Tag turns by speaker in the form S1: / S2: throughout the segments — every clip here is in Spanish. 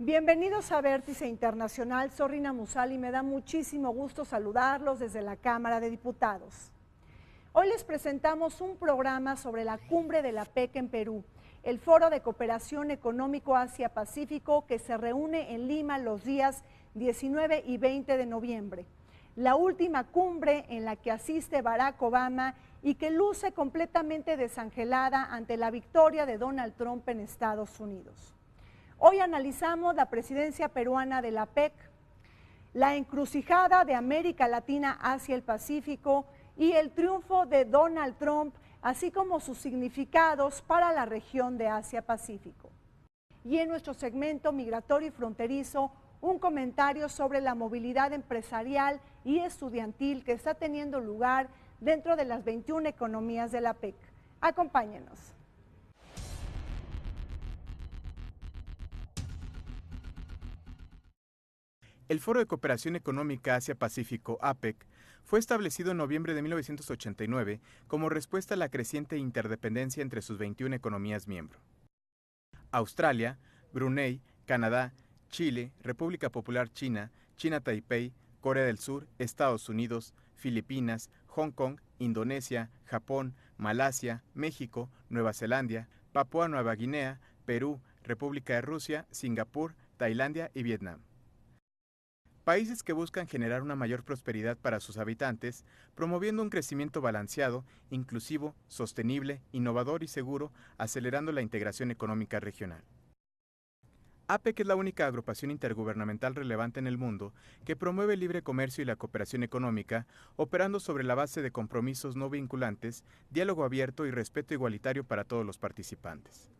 S1: Bienvenidos a Vértice Internacional, soy Rina Musal y me da muchísimo gusto saludarlos desde la Cámara de Diputados. Hoy les presentamos un programa sobre la cumbre de la APEC en Perú, el Foro de Cooperación Económico Asia-Pacífico que se reúne en Lima los días 19 y 20 de noviembre. La última cumbre en la que asiste Barack Obama y que luce completamente desangelada ante la victoria de Donald Trump en Estados Unidos. Hoy analizamos la presidencia peruana de la APEC, la encrucijada de América Latina hacia el Pacífico y el triunfo de Donald Trump, así como sus significados para la región de Asia-Pacífico. Y en nuestro segmento migratorio y fronterizo, un comentario sobre la movilidad empresarial y estudiantil que está teniendo lugar dentro de las 21 economías de la APEC. Acompáñenos.
S2: El Foro de Cooperación Económica Asia-Pacífico, APEC, fue establecido en noviembre de 1989 como respuesta a la creciente interdependencia entre sus 21 economías miembros. Australia, Brunei, Canadá, Chile, República Popular China, China Taipei, Corea del Sur, Estados Unidos, Filipinas, Hong Kong, Indonesia, Japón, Malasia, México, Nueva Zelanda, Papúa Nueva Guinea, Perú, República de Rusia, Singapur, Tailandia y Vietnam. Países que buscan generar una mayor prosperidad para sus habitantes, promoviendo un crecimiento balanceado, inclusivo, sostenible, innovador y seguro, acelerando la integración económica regional. APEC es la única agrupación intergubernamental relevante en el mundo que promueve el libre comercio y la cooperación económica, operando sobre la base de compromisos no vinculantes, diálogo abierto y respeto igualitario para todos los participantes.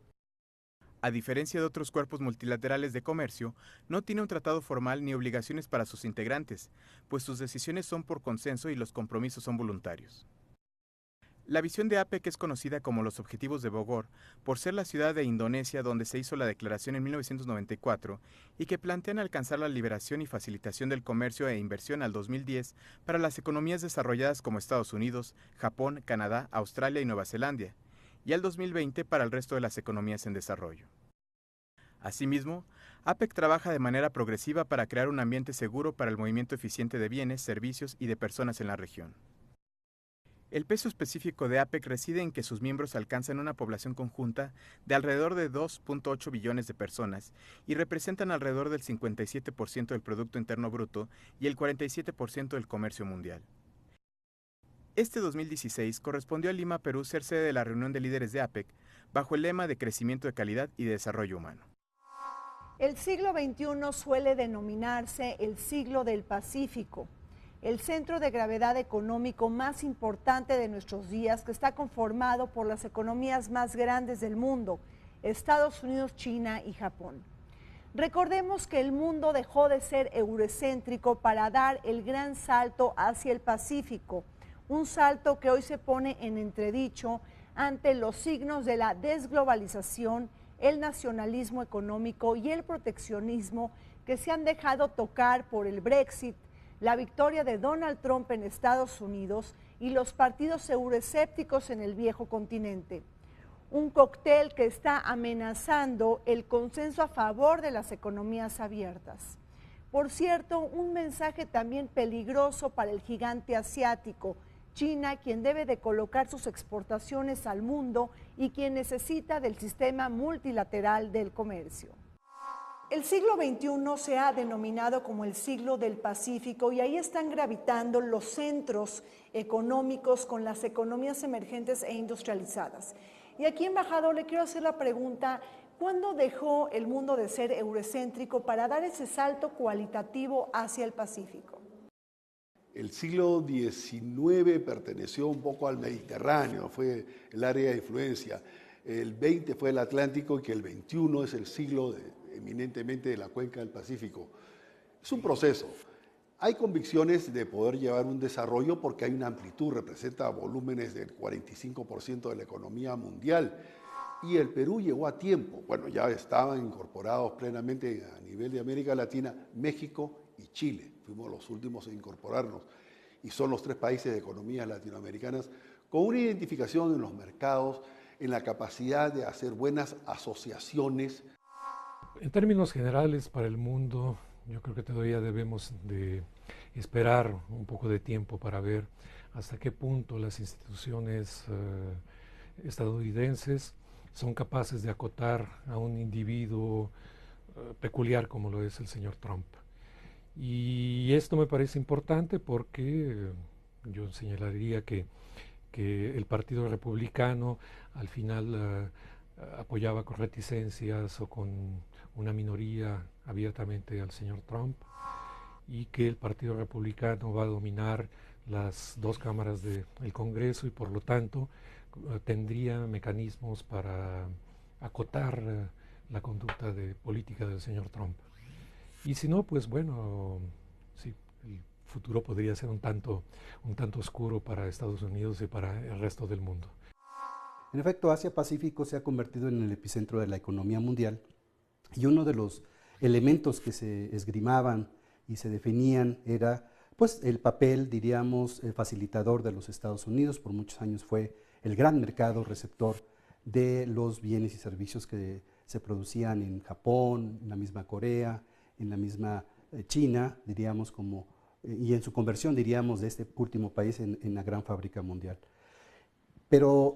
S2: A diferencia de otros cuerpos multilaterales de comercio, no tiene un tratado formal ni obligaciones para sus integrantes, pues sus decisiones son por consenso y los compromisos son voluntarios. La visión de APEC es conocida como los Objetivos de Bogor, por ser la ciudad de Indonesia donde se hizo la declaración en 1994 y que plantean alcanzar la liberación y facilitación del comercio e inversión al 2010 para las economías desarrolladas como Estados Unidos, Japón, Canadá, Australia y Nueva Zelanda, y al 2020 para el resto de las economías en desarrollo. Asimismo, APEC trabaja de manera progresiva para crear un ambiente seguro para el movimiento eficiente de bienes, servicios y de personas en la región. El peso específico de APEC reside en que sus miembros alcanzan una población conjunta de alrededor de 2.8 billones de personas y representan alrededor del 57% del Producto Interno Bruto y el 47% del comercio mundial. Este 2016 correspondió a Lima, Perú, ser sede de la reunión de líderes de APEC, bajo el lema de crecimiento de calidad y de desarrollo humano.
S1: El siglo XXI suele denominarse el siglo del Pacífico, el centro de gravedad económico más importante de nuestros días, que está conformado por las economías más grandes del mundo, Estados Unidos, China y Japón. Recordemos que el mundo dejó de ser eurocéntrico para dar el gran salto hacia el Pacífico, un salto que hoy se pone en entredicho ante los signos de la desglobalización, el nacionalismo económico y el proteccionismo que se han dejado tocar por el Brexit, la victoria de Donald Trump en Estados Unidos y los partidos euroescépticos en el viejo continente. Un cóctel que está amenazando el consenso a favor de las economías abiertas. Por cierto, un mensaje también peligroso para el gigante asiático, China, quien debe de colocar sus exportaciones al mundo y quien necesita del sistema multilateral del comercio. El siglo XXI se ha denominado como el siglo del Pacífico y ahí están gravitando los centros económicos con las economías emergentes e industrializadas. Y aquí, embajador, le quiero hacer la pregunta, ¿cuándo dejó el mundo de ser eurocéntrico para dar ese salto cualitativo hacia el Pacífico?
S3: El siglo XIX perteneció un poco al Mediterráneo, fue el área de influencia. El XX fue el Atlántico y que el XXI es el siglo eminentemente de la cuenca del Pacífico. Es un proceso. Hay convicciones de poder llevar un desarrollo porque hay una amplitud, representa volúmenes del 45% de la economía mundial. Y el Perú llegó a tiempo. Bueno, ya estaban incorporados plenamente a nivel de América Latina, México y Chile. Fuimos los últimos en incorporarnos y son los 3 países de economías latinoamericanas con una identificación en los mercados, en la capacidad de hacer buenas asociaciones.
S4: En términos generales, para el mundo, yo creo que todavía debemos de esperar un poco de tiempo para ver hasta qué punto las instituciones estadounidenses son capaces de acotar a un individuo peculiar como lo es el señor Trump. Y esto me parece importante porque yo señalaría que el Partido Republicano al final apoyaba con reticencias o con una minoría abiertamente al señor Trump, y que el Partido Republicano va a dominar las dos cámaras del Congreso y por lo tanto tendría mecanismos para acotar la conducta política del señor Trump. Y si no, pues bueno, sí, el futuro podría ser un tanto oscuro para Estados Unidos y para el resto del mundo.
S5: En efecto, Asia-Pacífico se ha convertido en el epicentro de la economía mundial y uno de los elementos que se esgrimaban y se definían era pues el papel, diríamos, facilitador de los Estados Unidos. Por muchos años fue el gran mercado receptor de los bienes y servicios que se producían en Japón, en la misma Corea, en la misma China, diríamos, y en su conversión, diríamos, de este último país en la gran fábrica mundial. Pero,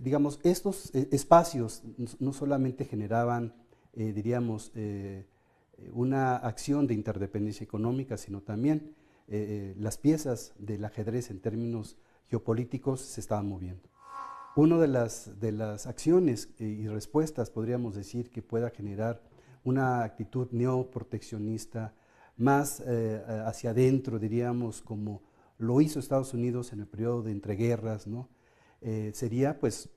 S5: digamos, estos espacios no solamente generaban, diríamos, una acción de interdependencia económica, sino también las piezas del ajedrez en términos geopolíticos se estaban moviendo. Una de las acciones y respuestas, podríamos decir, que pueda generar una actitud neoproteccionista más hacia adentro, diríamos, como lo hizo Estados Unidos en el periodo de entreguerras, ¿no? Sería pues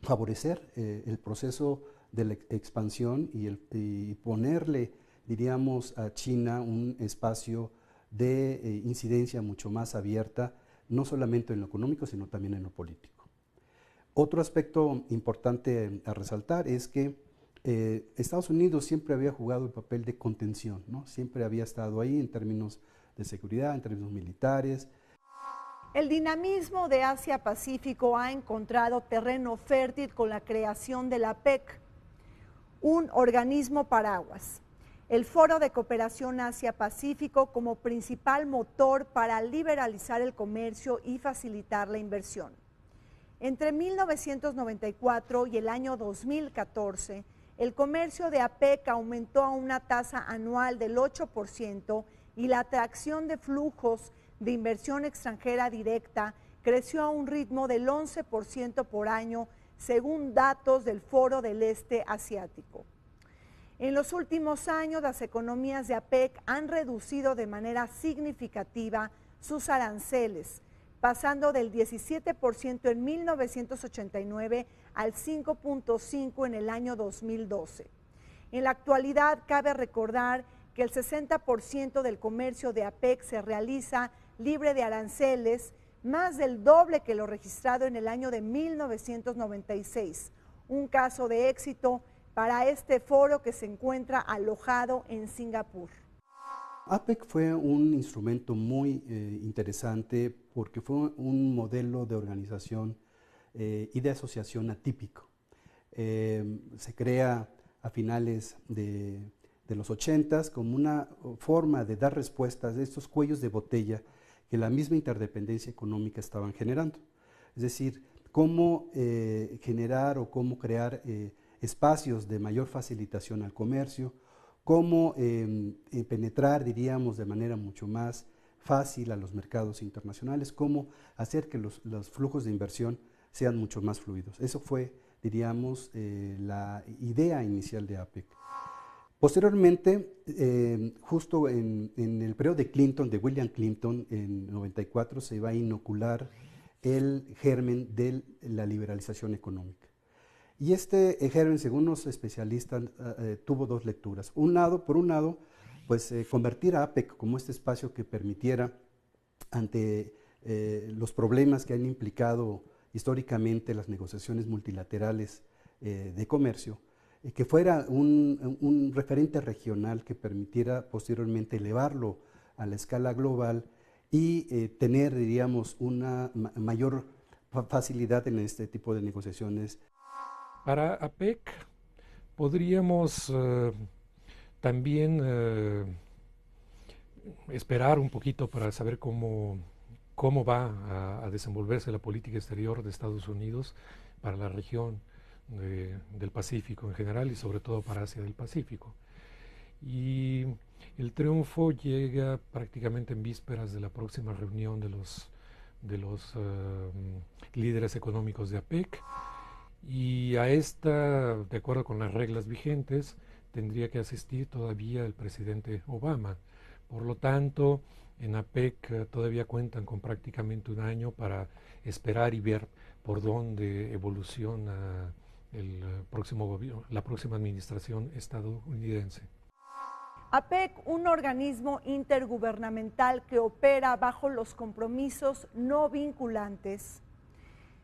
S5: favorecer el proceso de la expansión y ponerle, diríamos, a China un espacio de incidencia mucho más abierta, no solamente en lo económico, sino también en lo político. Otro aspecto importante a resaltar es que Estados Unidos siempre había jugado el papel de contención, ¿no? Siempre había estado ahí en términos de seguridad, en términos militares.
S1: El dinamismo de Asia-Pacífico ha encontrado terreno fértil con la creación de la APEC, un organismo paraguas. El Foro de Cooperación Asia-Pacífico como principal motor para liberalizar el comercio y facilitar la inversión. Entre 1994 y el año 2014, el comercio de APEC aumentó a una tasa anual del 8% y la atracción de flujos de inversión extranjera directa creció a un ritmo del 11% por año, según datos del Foro del Este Asiático. En los últimos años, las economías de APEC han reducido de manera significativa sus aranceles, pasando del 17% en 1989 al 5.5% en el año 2012. En la actualidad, cabe recordar que el 60% del comercio de APEC se realiza libre de aranceles, más del doble que lo registrado en el año de 1996, un caso de éxito para este foro que se encuentra alojado en Singapur.
S5: APEC fue un instrumento muy interesante porque fue un modelo de organización y de asociación atípico. Se crea a finales de los 80s como una forma de dar respuestas a estos cuellos de botella que la misma interdependencia económica estaban generando. Es decir, cómo generar o cómo crear espacios de mayor facilitación al comercio, cómo penetrar, diríamos, de manera mucho más fácil a los mercados internacionales, cómo hacer que los flujos de inversión sean mucho más fluidos. Eso fue, diríamos, la idea inicial de APEC. Posteriormente, justo en el periodo de Clinton, de William Clinton, en 94 se va a inocular el germen de la liberalización económica. Y este germen, según los especialistas, tuvo dos lecturas. Por un lado, pues convertir a APEC como este espacio que permitiera, ante los problemas que han implicado históricamente las negociaciones multilaterales de comercio, que fuera un referente regional que permitiera posteriormente elevarlo a la escala global y tener, diríamos, una mayor facilidad en este tipo de negociaciones.
S4: Para APEC podríamos también esperar un poquito para saber cómo va a desenvolverse la política exterior de Estados Unidos para la región del Pacífico en general y sobre todo para Asia del Pacífico. Y el triunfo llega prácticamente en vísperas de la próxima reunión de los líderes económicos de APEC, y a esta, de acuerdo con las reglas vigentes, tendría que asistir todavía el presidente Obama. Por lo tanto, en APEC todavía cuentan con prácticamente un año para esperar y ver por dónde evoluciona el próximo gobierno, la próxima administración estadounidense.
S1: APEC, un organismo intergubernamental que opera bajo los compromisos no vinculantes,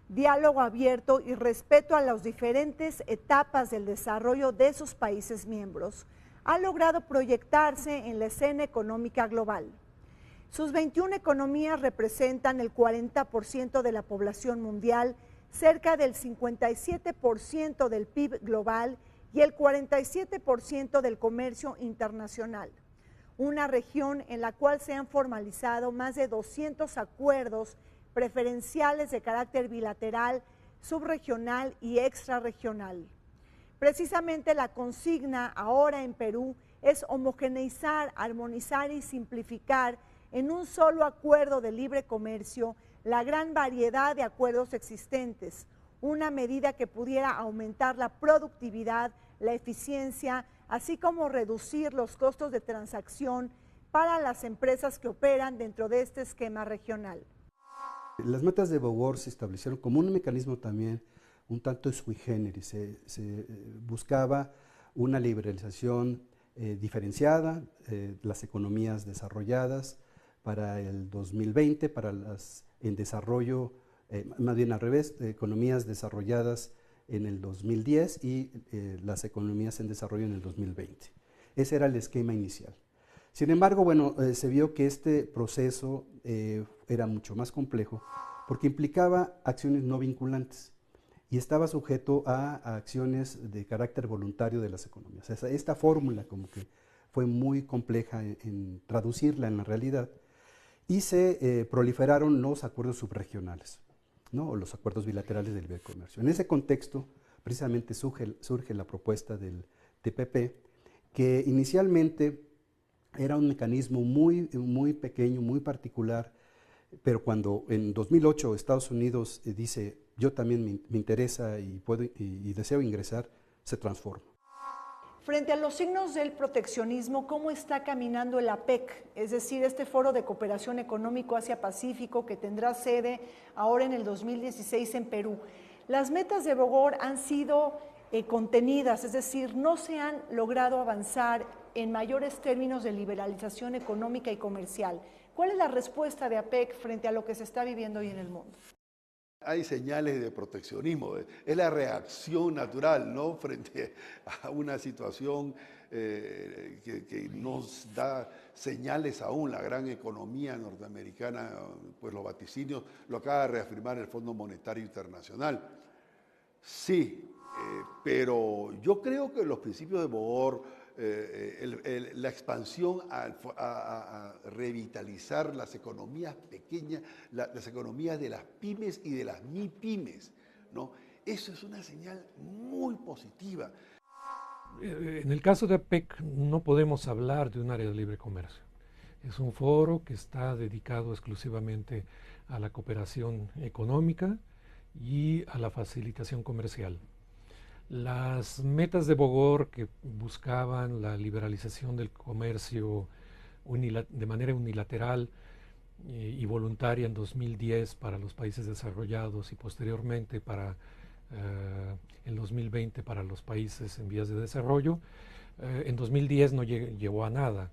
S1: diálogo abierto y respeto a las diferentes etapas del desarrollo de sus países miembros, ha logrado proyectarse en la escena económica global. Sus 21 economías representan el 40% de la población mundial, cerca del 57% del PIB global y el 47% del comercio internacional. Una región en la cual se han formalizado más de 200 acuerdos preferenciales de carácter bilateral, subregional y extrarregional. Precisamente la consigna ahora en Perú es homogeneizar, armonizar y simplificar en un solo acuerdo de libre comercio la gran variedad de acuerdos existentes, una medida que pudiera aumentar la productividad, la eficiencia, así como reducir los costos de transacción para las empresas que operan dentro de este esquema regional.
S5: Las metas de Bogor se establecieron como un mecanismo también un tanto sui generis. Se buscaba una liberalización diferenciada, las economías desarrolladas para el 2020, para las en desarrollo, más bien al revés, economías desarrolladas en el 2010 y las economías en desarrollo en el 2020. Ese era el esquema inicial. Sin embargo, bueno, se vio que este proceso era mucho más complejo porque implicaba acciones no vinculantes y estaba sujeto a acciones de carácter voluntario de las economías. Esta fórmula como que fue muy compleja en traducirla en la realidad y se proliferaron los acuerdos subregionales, ¿no? O los acuerdos bilaterales del libre comercio. En ese contexto, precisamente surge la propuesta del TPP, que inicialmente era un mecanismo muy pequeño, muy particular, pero cuando en 2008 Estados Unidos dice, yo también me interesa y deseo ingresar, se transforma.
S1: Frente a los signos del proteccionismo, ¿cómo está caminando el APEC? Es decir, este Foro de Cooperación Económico Asia-Pacífico que tendrá sede ahora en el 2016 en Perú. Las metas de Bogor han sido contenidas, es decir, no se han logrado avanzar en mayores términos de liberalización económica y comercial. ¿Cuál es la respuesta de APEC frente a lo que se está viviendo hoy en el mundo?
S3: Hay señales de proteccionismo, es la reacción natural, ¿no?, frente a una situación que nos da señales aún. La gran economía norteamericana, pues los vaticinios, lo acaba de reafirmar el Fondo Monetario Internacional. Sí, pero yo creo que los principios de Bogor, la expansión a revitalizar las economías pequeñas, las economías de las pymes y de las MIPYMES, ¿no? Eso es una señal muy positiva.
S4: En el caso de APEC no podemos hablar de un área de libre comercio. Es un foro que está dedicado exclusivamente a la cooperación económica y a la facilitación comercial. Las metas de Bogor, que buscaban la liberalización del comercio de manera unilateral y voluntaria en 2010 para los países desarrollados y posteriormente para el 2020 para los países en vías de desarrollo, en 2010 no llevó a nada.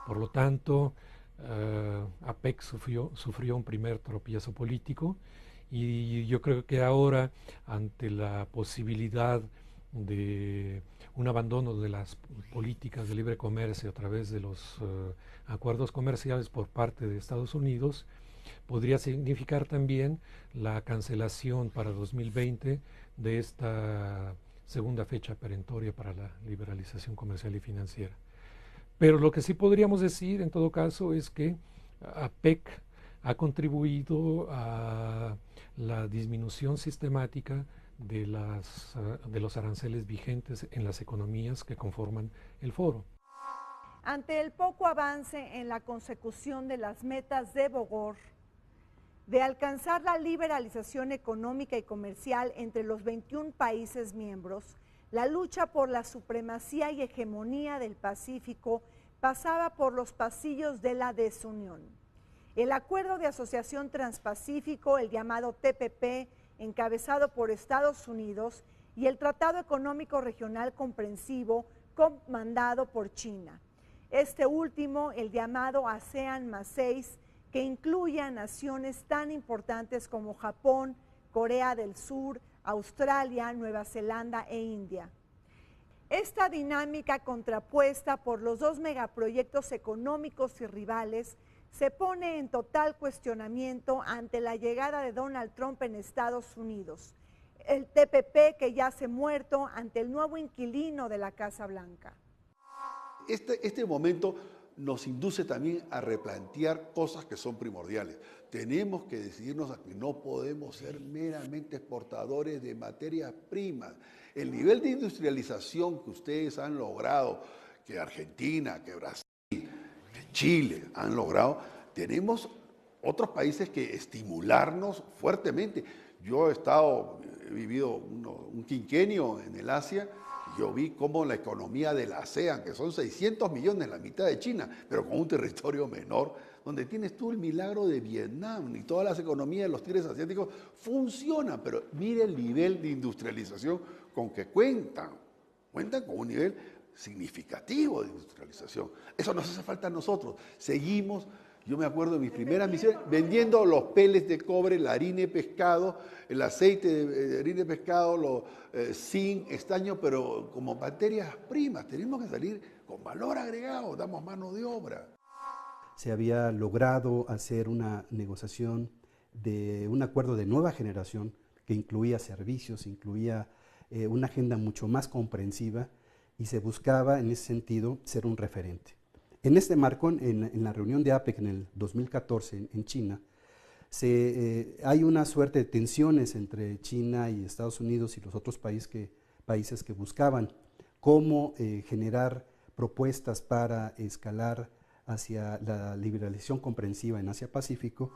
S4: Por lo tanto, APEC sufrió un primer tropiezo político. Y yo creo que ahora, ante la posibilidad de un abandono de las políticas de libre comercio a través de los acuerdos comerciales por parte de Estados Unidos, podría significar también la cancelación para 2020 de esta segunda fecha perentoria para la liberalización comercial y financiera. Pero lo que sí podríamos decir en todo caso es que APEC ha contribuido a la disminución sistemática de los aranceles vigentes en las economías que conforman el foro.
S1: Ante el poco avance en la consecución de las metas de Bogor, de alcanzar la liberalización económica y comercial entre los 21 países miembros, la lucha por la supremacía y hegemonía del Pacífico pasaba por los pasillos de la desunión. El Acuerdo de Asociación Transpacífico, el llamado TPP, encabezado por Estados Unidos, y el Tratado Económico Regional Comprensivo, comandado por China. Este último, el llamado ASEAN+6, que incluye a naciones tan importantes como Japón, Corea del Sur, Australia, Nueva Zelanda e India. Esta dinámica, contrapuesta por los dos megaproyectos económicos y rivales, se pone en total cuestionamiento ante la llegada de Donald Trump en Estados Unidos, el TPP que yace muerto ante el nuevo inquilino de la Casa Blanca.
S3: Este momento nos induce también a replantear cosas que son primordiales. Tenemos que decidirnos a que no podemos ser meramente exportadores de materias primas. El nivel de industrialización que ustedes han logrado, que Argentina, que Brasil, que Chile han logrado, tenemos otros países que estimularnos fuertemente. Yo he vivido un quinquenio en el Asia. Yo vi cómo la economía de la ASEAN, que son 600 millones, la mitad de China, pero con un territorio menor, donde tienes tú el milagro de Vietnam y todas las economías de los tigres asiáticos funcionan, pero mire el nivel de industrialización con que cuentan con un nivel significativo de industrialización. Eso nos hace falta a nosotros. Seguimos. Yo me acuerdo de mis primeras misiones vendiendo los pellets de cobre, la harina de pescado, el aceite de harina de pescado, zinc, estaño, pero como materias primas. Tenemos que salir con valor agregado, damos mano de obra.
S5: Se había logrado hacer una negociación de un acuerdo de nueva generación que incluía servicios, incluía una agenda mucho más comprensiva y se buscaba en ese sentido ser un referente. En este marco, en la reunión de APEC en el 2014 en China, hay una suerte de tensiones entre China y Estados Unidos y los otros países que buscaban cómo generar propuestas para escalar hacia la liberalización comprensiva en Asia-Pacífico,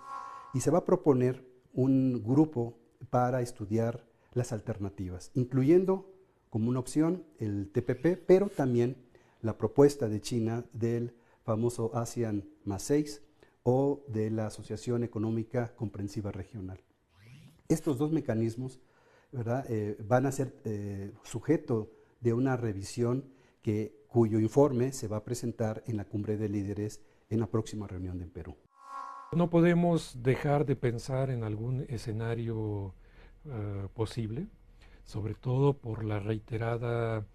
S5: y se va a proponer un grupo para estudiar las alternativas, incluyendo como una opción el TPP, pero también la propuesta de China del famoso ASEAN+6 o de la Asociación Económica Comprensiva Regional. Estos dos mecanismos, ¿verdad?, van a ser sujeto de una revisión cuyo informe se va a presentar en la Cumbre de Líderes en la próxima reunión en Perú.
S4: No podemos dejar de pensar en algún escenario posible, sobre todo por la reiterada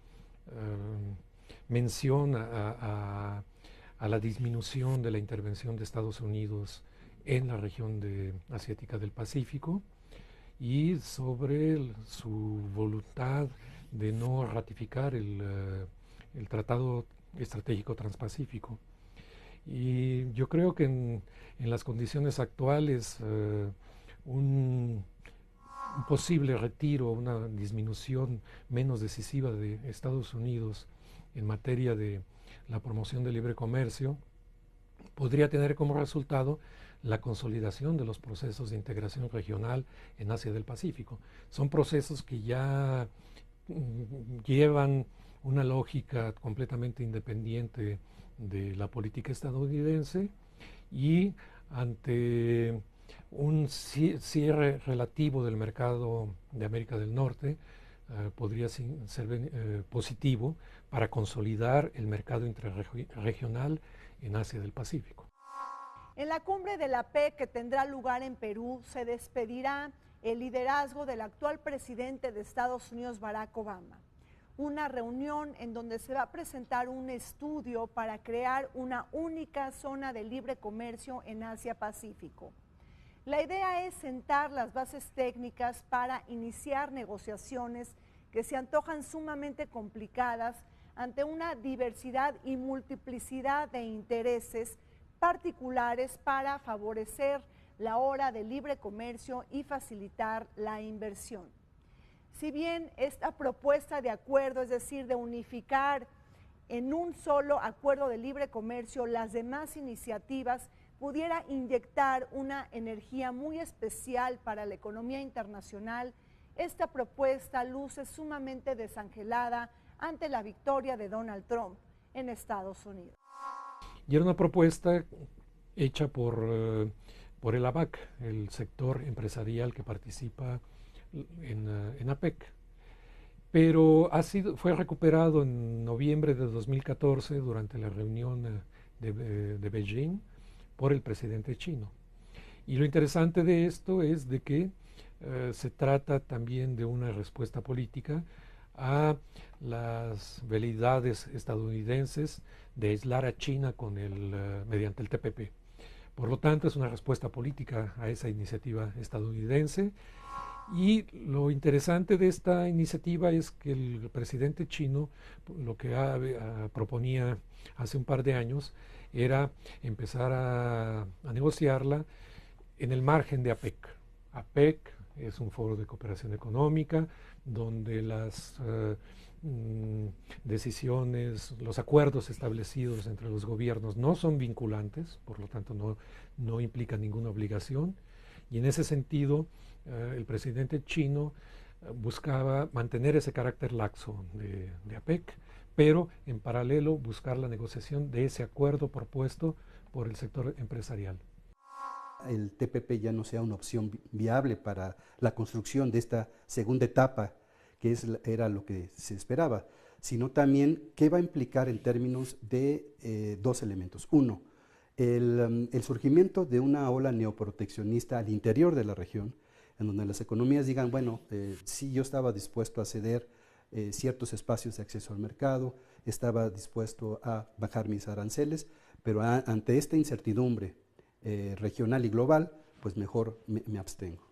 S4: mención a la disminución de la intervención de Estados Unidos en la región asiática del Pacífico y sobre su voluntad de no ratificar el Tratado Estratégico Transpacífico. Y yo creo que en las condiciones actuales un posible retiro, una disminución menos decisiva de Estados Unidos en materia de la promoción del libre comercio podría tener como resultado la consolidación de los procesos de integración regional en Asia del Pacífico. Son procesos que ya llevan una lógica completamente independiente de la política estadounidense y ante un cierre relativo del mercado de América del Norte podría ser positivo para consolidar el mercado interregional en Asia del Pacífico.
S1: En la cumbre de la PEC que tendrá lugar en Perú se despedirá el liderazgo del actual presidente de Estados Unidos, Barack Obama. Una reunión en donde se va a presentar un estudio para crear una única zona de libre comercio en Asia-Pacífico. La idea es sentar las bases técnicas para iniciar negociaciones que se antojan sumamente complicadas ante una diversidad y multiplicidad de intereses particulares para favorecer la hora de libre comercio y facilitar la inversión. Si bien esta propuesta de acuerdo, es decir, de unificar en un solo acuerdo de libre comercio las demás iniciativas, pudiera inyectar una energía muy especial para la economía internacional, esta propuesta luce sumamente desangelada ante la victoria de Donald Trump en Estados Unidos.
S4: Y era una propuesta hecha por el ABAC, el sector empresarial que participa en APEC. Pero fue recuperado en noviembre de 2014 durante la reunión de Beijing por el presidente chino. Y lo interesante de esto es de que se trata también de una respuesta política a las veleidades estadounidenses de aislar a China mediante el TPP. Por lo tanto, es una respuesta política a esa iniciativa estadounidense. Y lo interesante de esta iniciativa es que el presidente chino lo que proponía hace un par de años era empezar a negociarla en el margen de APEC. APEC es un foro de cooperación económica donde las decisiones, los acuerdos establecidos entre los gobiernos no son vinculantes, por lo tanto no implican ninguna obligación. Y en ese sentido, el presidente chino buscaba mantener ese carácter laxo de APEC, pero en paralelo buscar la negociación de ese acuerdo propuesto por el sector empresarial.
S5: El TPP ya no sea una opción viable para la construcción de esta segunda etapa, que era lo que se esperaba, sino también qué va a implicar en términos de dos elementos. Uno, el surgimiento de una ola neoproteccionista al interior de la región, en donde las economías digan, bueno, sí, yo estaba dispuesto a ceder ciertos espacios de acceso al mercado, estaba dispuesto a bajar mis aranceles, pero ante esta incertidumbre regional y global, pues mejor me abstengo.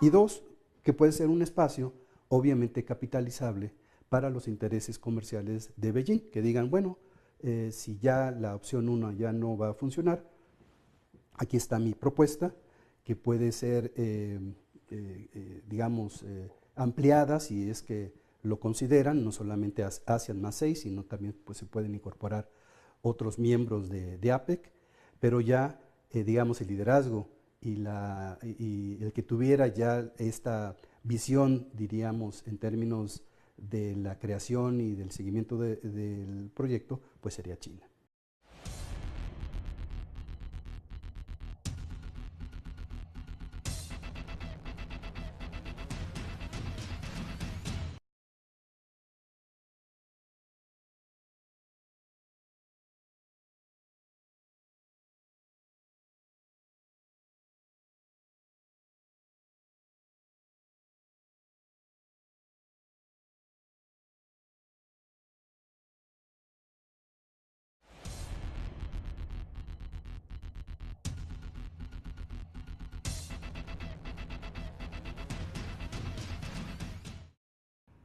S5: Y dos, que puede ser un espacio obviamente capitalizable para los intereses comerciales de Beijing, que digan, bueno, si ya la opción 1 ya no va a funcionar, aquí está mi propuesta, que puede ser, digamos, ampliada si es que lo consideran, no solamente ASEAN más 6, sino también pues, se pueden incorporar otros miembros de APEC, pero ya, digamos, el liderazgo y el que tuviera ya esta visión, diríamos, en términos de la creación y del seguimiento del proyecto, pues sería China.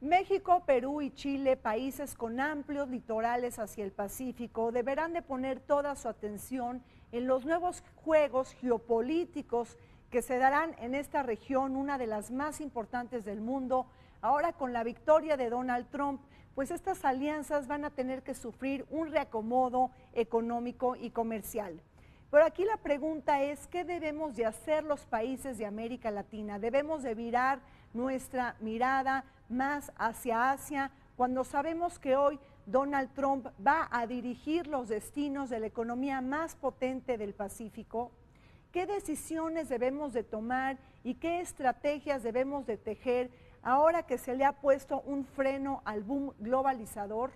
S1: México, Perú y Chile, países con amplios litorales hacia el Pacífico, deberán de poner toda su atención en los nuevos juegos geopolíticos que se darán en esta región, una de las más importantes del mundo. Ahora con la victoria de Donald Trump, pues estas alianzas van a tener que sufrir un reacomodo económico y comercial. Pero aquí la pregunta es, ¿qué debemos de hacer los países de América Latina? ¿Debemos de virar nuestra mirada más hacia Asia cuando sabemos que hoy Donald Trump va a dirigir los destinos de la economía más potente del Pacífico? ¿Qué decisiones debemos de tomar y qué estrategias debemos de tejer ahora que se le ha puesto un freno al boom globalizador?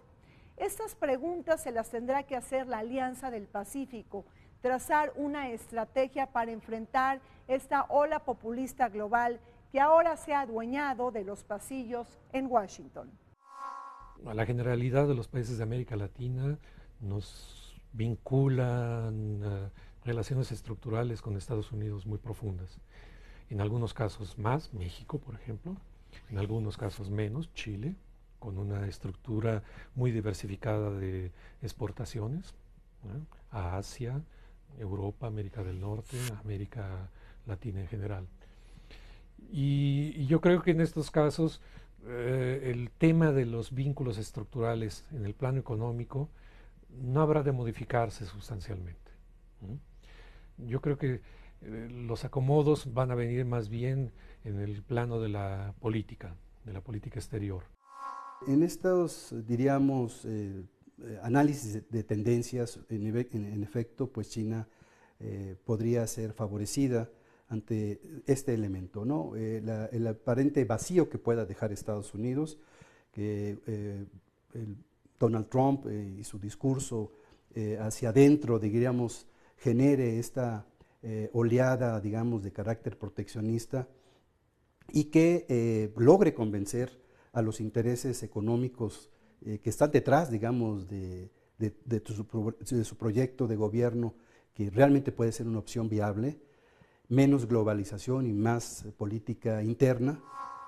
S1: Estas preguntas se las tendrá que hacer la Alianza del Pacífico, trazar una estrategia para enfrentar esta ola populista global que ahora se ha adueñado de los pasillos en Washington.
S4: A la generalidad de los países de América Latina nos vinculan relaciones estructurales con Estados Unidos muy profundas. En algunos casos más, México, por ejemplo, en algunos casos menos, Chile, con una estructura muy diversificada de exportaciones, ¿no?, a Asia, Europa, América del Norte, América Latina en general. Y yo creo que en estos casos el tema de los vínculos estructurales en el plano económico no habrá de modificarse sustancialmente. Yo creo que los acomodos van a venir más bien en el plano de la política exterior.
S5: En estos, diríamos, análisis de tendencias, en efecto, pues China podría ser favorecida ante este elemento, ¿no? El aparente vacío que pueda dejar Estados Unidos, que Donald Trump y su discurso hacia adentro, diríamos, genere esta oleada, digamos, de carácter proteccionista y que logre convencer a los intereses económicos que están detrás, digamos, de su proyecto de gobierno, que realmente puede ser una opción viable, menos globalización y más política interna.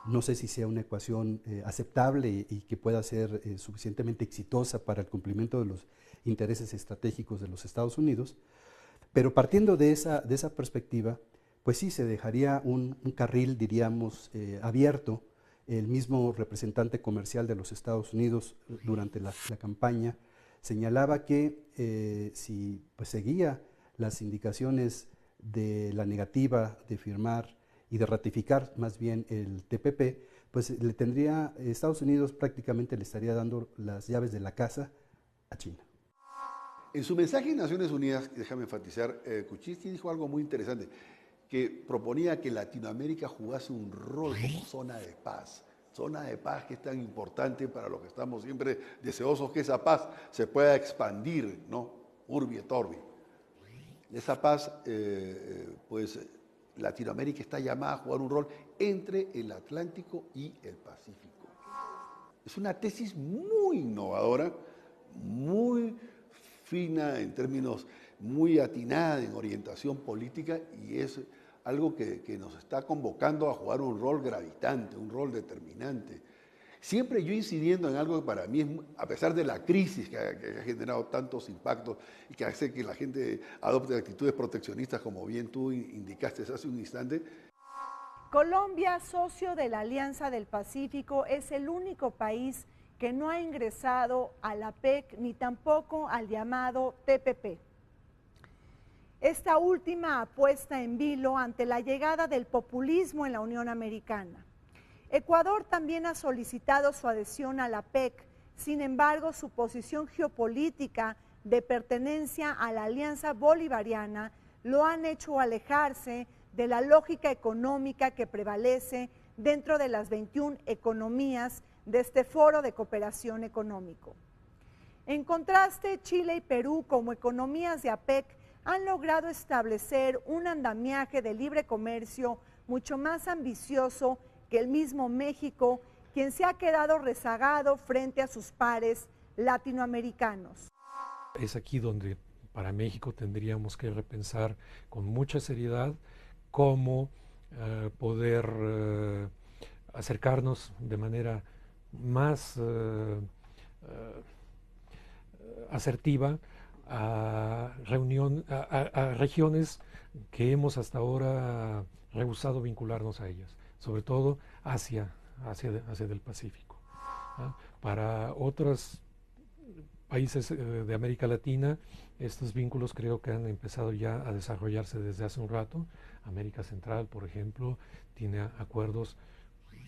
S5: No sé si sea una ecuación aceptable y que pueda ser suficientemente exitosa para el cumplimiento de los intereses estratégicos de los Estados Unidos, pero partiendo de esa perspectiva, pues sí se dejaría un carril, diríamos, abierto. El mismo representante comercial de los Estados Unidos durante la campaña señalaba que si pues, seguía las indicaciones de la negativa de firmar y de ratificar más bien el TPP, pues Estados Unidos prácticamente le estaría dando las llaves de la casa a China.
S3: En su mensaje en Naciones Unidas, déjame enfatizar, Kuczynski dijo algo muy interesante, que proponía que Latinoamérica jugase un rol como zona de paz que es tan importante para los que estamos siempre deseosos que esa paz se pueda expandir, ¿no? Urbi et orbi. Esa paz, pues Latinoamérica está llamada a jugar un rol entre el Atlántico y el Pacífico. Es una tesis muy innovadora, muy fina en términos, muy atinada en orientación política y es algo que nos está convocando a jugar un rol gravitante, un rol determinante. Siempre yo incidiendo en algo que para mí, a pesar de la crisis que ha generado tantos impactos y que hace que la gente adopte actitudes proteccionistas, como bien tú indicaste hace un instante.
S1: Colombia, socio de la Alianza del Pacífico, es el único país que no ha ingresado a la PEC ni tampoco al llamado TPP. Esta última puesta en vilo ante la llegada del populismo en la Unión Americana. Ecuador también ha solicitado su adhesión a la PEC, sin embargo, su posición geopolítica de pertenencia a la Alianza Bolivariana lo han hecho alejarse de la lógica económica que prevalece dentro de las 21 economías de este foro de cooperación económico. En contraste, Chile y Perú, como economías de APEC, han logrado establecer un andamiaje de libre comercio mucho más ambicioso que el mismo México, quien se ha quedado rezagado frente a sus pares latinoamericanos.
S4: Es aquí donde para México tendríamos que repensar con mucha seriedad cómo poder acercarnos de manera más asertiva a regiones que hemos hasta ahora rehusado vincularnos a ellas, sobre todo hacia del Pacífico. Para otros países de América Latina, estos vínculos creo que han empezado ya a desarrollarse desde hace un rato. América Central, por ejemplo, tiene acuerdos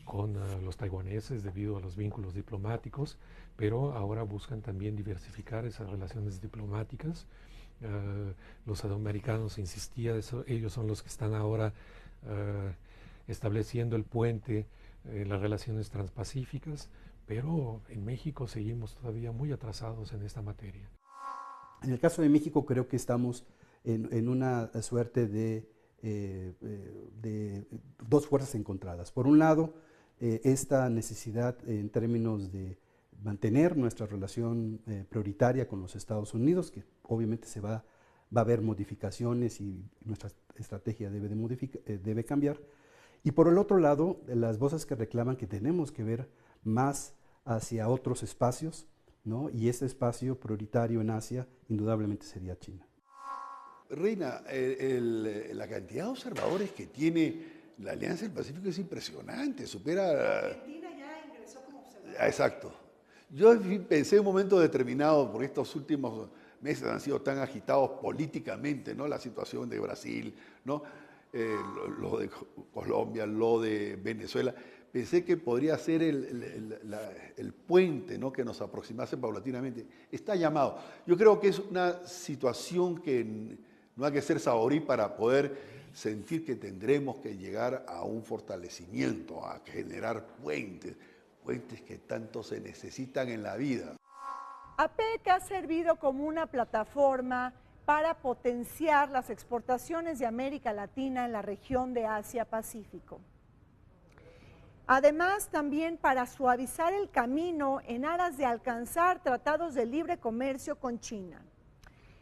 S4: con los taiwaneses debido a los vínculos diplomáticos, pero ahora buscan también diversificar esas relaciones diplomáticas. Los sudamericanos, insistía, ellos son los que están ahora estableciendo el puente, las relaciones transpacíficas, pero en México seguimos todavía muy atrasados en esta materia.
S5: En el caso de México creo que estamos en una suerte de dos fuerzas encontradas. Por un lado, esta necesidad en términos de mantener nuestra relación prioritaria con los Estados Unidos, que obviamente va a haber modificaciones y nuestra estrategia debe cambiar. Y por el otro lado, las voces que reclaman que tenemos que ver más hacia otros espacios, ¿no? Y ese espacio prioritario en Asia indudablemente sería China.
S3: Reina, la cantidad de observadores que tiene la Alianza del Pacífico es impresionante, supera...
S1: Argentina ya ingresó como observador.
S3: Exacto. Yo pensé en un momento determinado, por estos últimos meses han sido tan agitados políticamente, ¿no? La situación de Brasil, ¿no? Lo de Colombia, lo de Venezuela. Pensé que podría ser el puente, ¿no? Que nos aproximase paulatinamente. Está llamado. Yo creo que es una situación que no hay que ser saborí para poder sentir que tendremos que llegar a un fortalecimiento, a generar puentes que tanto se necesitan en la vida.
S1: APEC ha servido como una plataforma para potenciar las exportaciones de América Latina en la región de Asia-Pacífico. Además, también para suavizar el camino en aras de alcanzar tratados de libre comercio con China.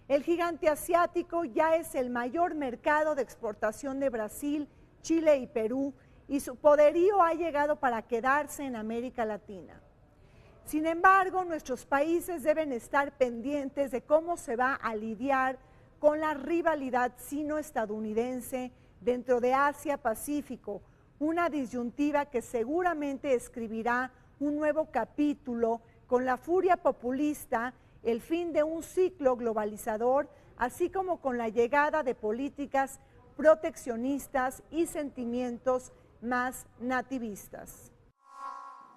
S1: El gigante asiático ya es el mayor mercado de exportación de Brasil, Chile y Perú, y su poderío ha llegado para quedarse en América Latina. Sin embargo, nuestros países deben estar pendientes de cómo se va a lidiar con la rivalidad sino-estadounidense dentro de Asia-Pacífico, una disyuntiva que seguramente escribirá un nuevo capítulo con la furia populista, el fin de un ciclo globalizador, así como con la llegada de políticas proteccionistas y sentimientos más nativistas.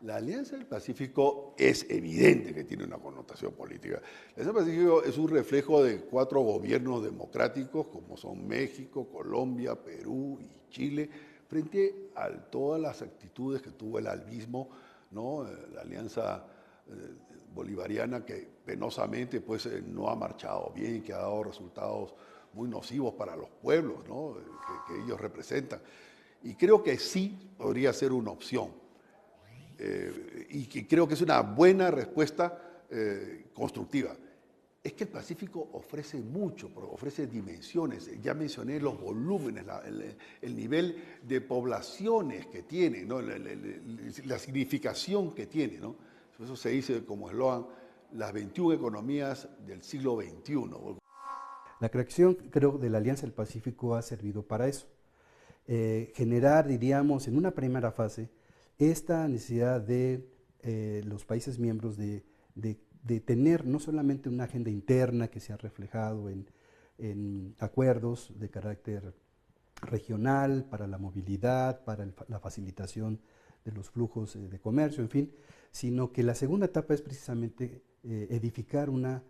S3: La Alianza del Pacífico es evidente que tiene una connotación política. La Alianza del Pacífico es un reflejo de 4 gobiernos democráticos como son México, Colombia, Perú y Chile, frente a todas las actitudes que tuvo el albismo, ¿no? La Alianza Bolivariana que penosamente pues, no ha marchado bien, que ha dado resultados muy nocivos para los pueblos, ¿no? que ellos representan. Y creo que sí podría ser una opción. Y que creo que es una buena respuesta constructiva. Es que el Pacífico ofrece mucho, ofrece dimensiones. Ya mencioné los volúmenes, el nivel de poblaciones que tiene, ¿no? La significación que tiene, ¿no? Eso se dice como eslogan, las 21 economías del siglo XXI.
S5: La creación, creo, de la Alianza del Pacífico ha servido para eso. Generar, diríamos, en una primera fase, esta necesidad de los países miembros de tener no solamente una agenda interna que se ha reflejado en acuerdos de carácter regional, para la movilidad, para la facilitación de los flujos de comercio, en fin, sino que la segunda etapa es precisamente edificar una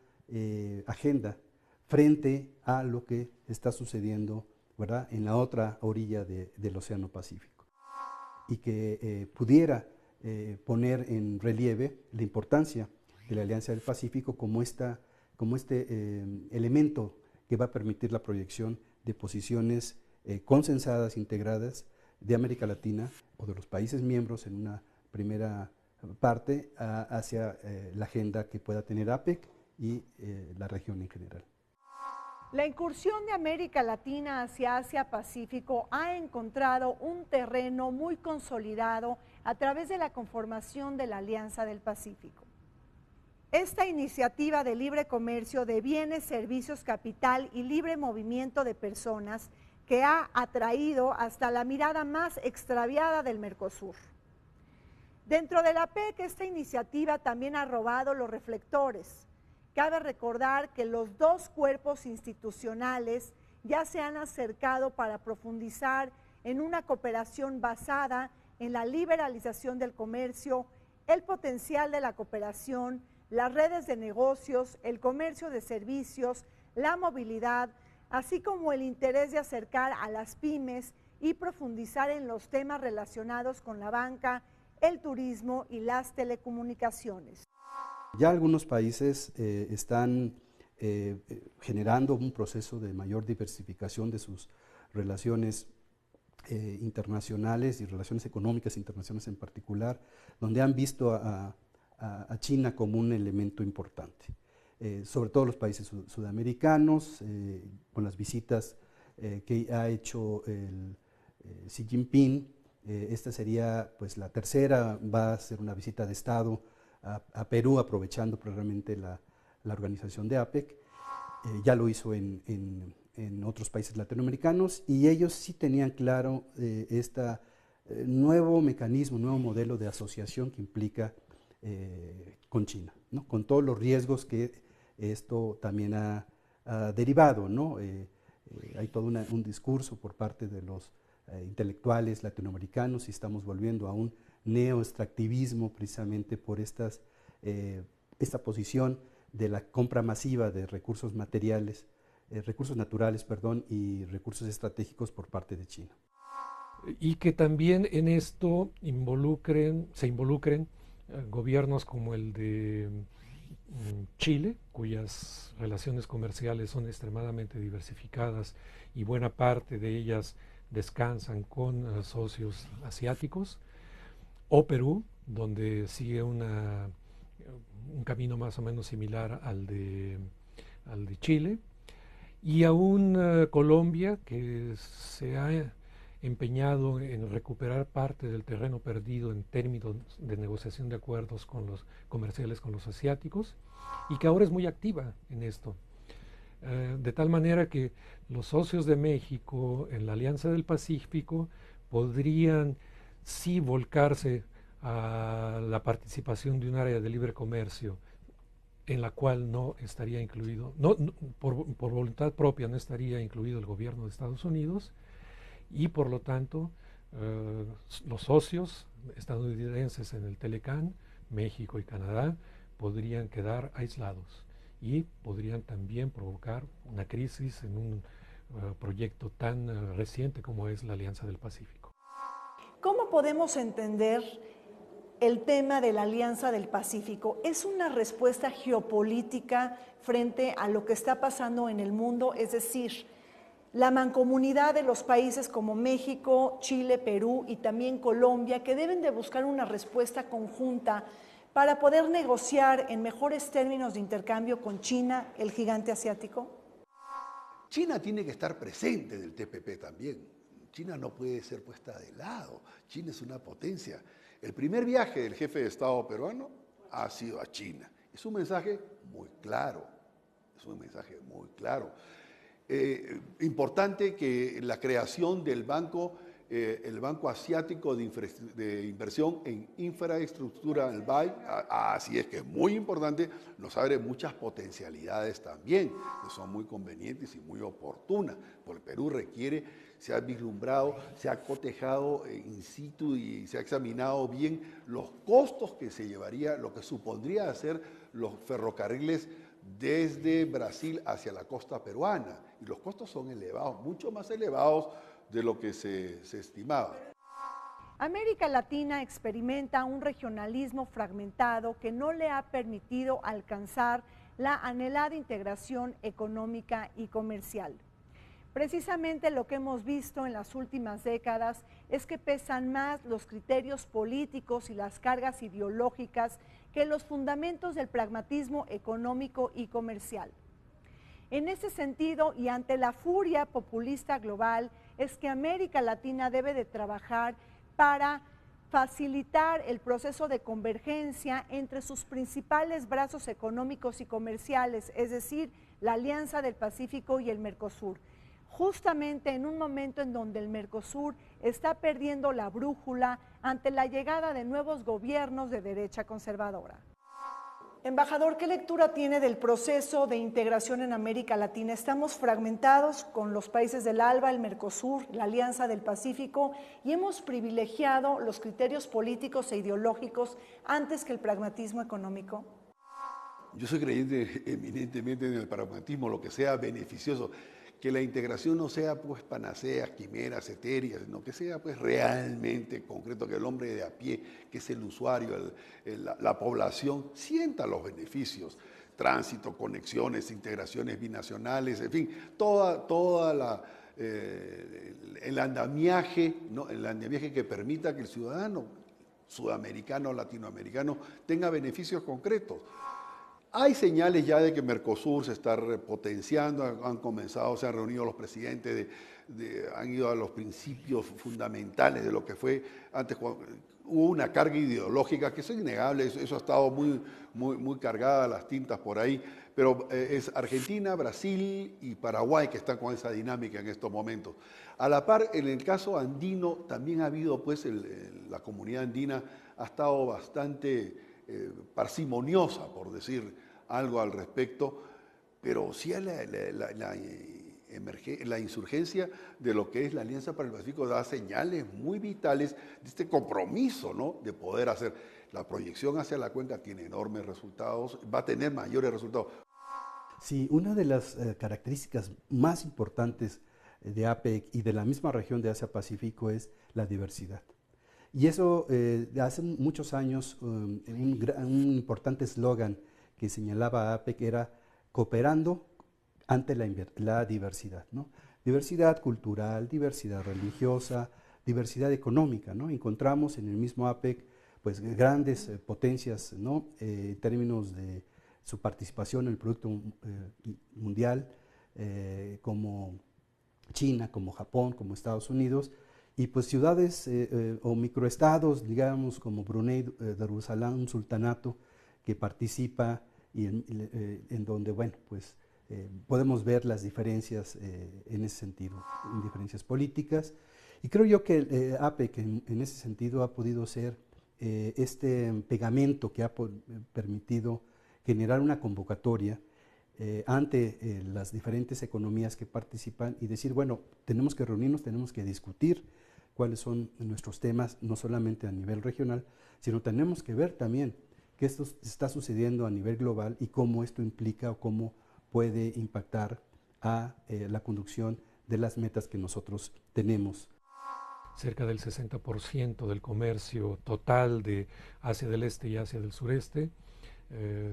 S5: agenda frente a lo que está sucediendo, ¿verdad?, en la otra orilla del Océano Pacífico, y que pudiera poner en relieve la importancia de la Alianza del Pacífico como este elemento que va a permitir la proyección de posiciones consensadas, integradas de América Latina o de los países miembros en una primera parte hacia la agenda que pueda tener APEC y la región en general.
S1: La incursión de América Latina hacia Asia-Pacífico ha encontrado un terreno muy consolidado a través de la conformación de la Alianza del Pacífico. Esta iniciativa de libre comercio de bienes, servicios, capital y libre movimiento de personas que ha atraído hasta la mirada más extraviada del Mercosur. Dentro de la PEC, esta iniciativa también ha robado los reflectores. Cabe recordar que los dos cuerpos institucionales ya se han acercado para profundizar en una cooperación basada en la liberalización del comercio, el potencial de la cooperación, las redes de negocios, el comercio de servicios, la movilidad, así como el interés de acercar a las pymes y profundizar en los temas relacionados con la banca, el turismo y las telecomunicaciones.
S5: Ya algunos países están generando un proceso de mayor diversificación de sus relaciones internacionales y relaciones económicas internacionales en particular, donde han visto a China como un elemento importante. Sobre todo los países sudamericanos, con las visitas que ha hecho Xi Jinping, esta sería pues la tercera, va a ser una visita de Estado a Perú, aprovechando probablemente la organización de APEC. Ya lo hizo en otros países latinoamericanos, y ellos sí tenían claro este nuevo mecanismo, nuevo modelo de asociación que implica con China, ¿no? Con todos los riesgos que esto también ha derivado, ¿no? Hay todo un discurso por parte de los intelectuales latinoamericanos, y estamos volviendo a un neoextractivismo precisamente por esta posición de la compra masiva de recursos materiales, recursos naturales, perdón, y recursos estratégicos por parte de China.
S4: Y que también en esto se involucren gobiernos como el de Chile, cuyas relaciones comerciales son extremadamente diversificadas y buena parte de ellas descansan con socios asiáticos, o Perú, donde sigue un camino más o menos similar al de Chile, y aún Colombia, que se ha empeñado en recuperar parte del terreno perdido en términos de negociación de acuerdos comerciales con los asiáticos, y que ahora es muy activa en esto. De tal manera que los socios de México en la Alianza del Pacífico podrían sí volcarse a la participación de un área de libre comercio en la cual no estaría incluido, por voluntad propia no estaría incluido el gobierno de Estados Unidos, y por lo tanto los socios estadounidenses en el Telecán, México y Canadá, podrían quedar aislados y podrían también provocar una crisis en un proyecto tan reciente como es la Alianza del Pacífico.
S1: ¿Cómo podemos entender el tema de la Alianza del Pacífico? ¿Es una respuesta geopolítica frente a lo que está pasando en el mundo? Es decir, la mancomunidad de los países como México, Chile, Perú y también Colombia, que deben de buscar una respuesta conjunta para poder negociar en mejores términos de intercambio con China, el gigante asiático.
S3: China tiene que estar presente en el TPP también. China no puede ser puesta de lado. China es una potencia. El primer viaje del jefe de Estado peruano ha sido a China. Es un mensaje muy claro. Es un mensaje muy claro. Importante que la creación del banco, el Banco Asiático de Inversión en Infraestructura, el BAI, así es que es muy importante, nos abre muchas potencialidades también, que son muy convenientes y muy oportunas, porque Perú requiere, se ha vislumbrado, se ha cotejado in situ y se ha examinado bien los costos que se llevaría, lo que supondría hacer los ferrocarriles desde Brasil hacia la costa peruana, y los costos son elevados, mucho más elevados de lo que se estimaba.
S1: América Latina experimenta un regionalismo fragmentado que no le ha permitido alcanzar la anhelada integración económica y comercial. Precisamente lo que hemos visto en las últimas décadas es que pesan más los criterios políticos y las cargas ideológicas que los fundamentos del pragmatismo económico y comercial. En ese sentido, y ante la furia populista global, es que América Latina debe de trabajar para facilitar el proceso de convergencia entre sus principales brazos económicos y comerciales, es decir, la Alianza del Pacífico y el Mercosur, justamente en un momento en donde el Mercosur está perdiendo la brújula ante la llegada de nuevos gobiernos de derecha conservadora. Embajador, ¿qué lectura tiene del proceso de integración en América Latina? Estamos fragmentados con los países del ALBA, el Mercosur, la Alianza del Pacífico, y hemos privilegiado los criterios políticos e ideológicos antes que el pragmatismo económico.
S3: Yo soy creyente eminentemente en el pragmatismo, lo que sea beneficioso, que la integración no sea pues panaceas, quimeras, etéreas, sino que sea pues realmente concreto, que el hombre de a pie, que es el usuario, la población, sienta los beneficios, tránsito, conexiones, integraciones binacionales, en fin, el andamiaje, ¿no? El andamiaje que permita que el ciudadano sudamericano, latinoamericano, tenga beneficios concretos. Hay señales ya de que Mercosur se está repotenciando, han comenzado, se han reunido los presidentes, han ido a los principios fundamentales de lo que fue antes. Hubo una carga ideológica que es innegable, eso ha estado muy cargada las tintas por ahí, pero es Argentina, Brasil y Paraguay que están con esa dinámica en estos momentos. A la par, en el caso andino también ha habido, pues, la comunidad andina ha estado bastante parsimoniosa, por decir algo al respecto, pero sí la insurgencia de lo que es la Alianza para el Pacífico da señales muy vitales de este compromiso, ¿no?, de poder hacer. La proyección hacia la cuenca tiene enormes resultados, va a tener mayores resultados.
S5: Sí, una de las características más importantes de APEC y de la misma región de Asia-Pacífico es la diversidad. Y eso, hace muchos años, un importante eslogan que señalaba a APEC era cooperando ante la diversidad, ¿no? Diversidad cultural, diversidad religiosa, diversidad económica, ¿no? Encontramos en el mismo APEC pues, grandes potencias, ¿no?, en términos de su participación en el Producto Mundial, como China, como Japón, como Estados Unidos, y pues ciudades o microestados, digamos, como Brunei Darussalam, un sultanato que participa y en donde, bueno, pues podemos ver las diferencias en ese sentido, en diferencias políticas. Y creo yo que el APEC en ese sentido ha podido ser este pegamento que ha permitido generar una convocatoria ante las diferentes economías que participan y decir, bueno, tenemos que reunirnos, tenemos que discutir cuáles son nuestros temas, no solamente a nivel regional, sino tenemos que ver también qué esto está sucediendo a nivel global y cómo esto implica o cómo puede impactar a la conducción de las metas que nosotros tenemos.
S4: Cerca del 60% del comercio total de Asia del Este y Asia del Sureste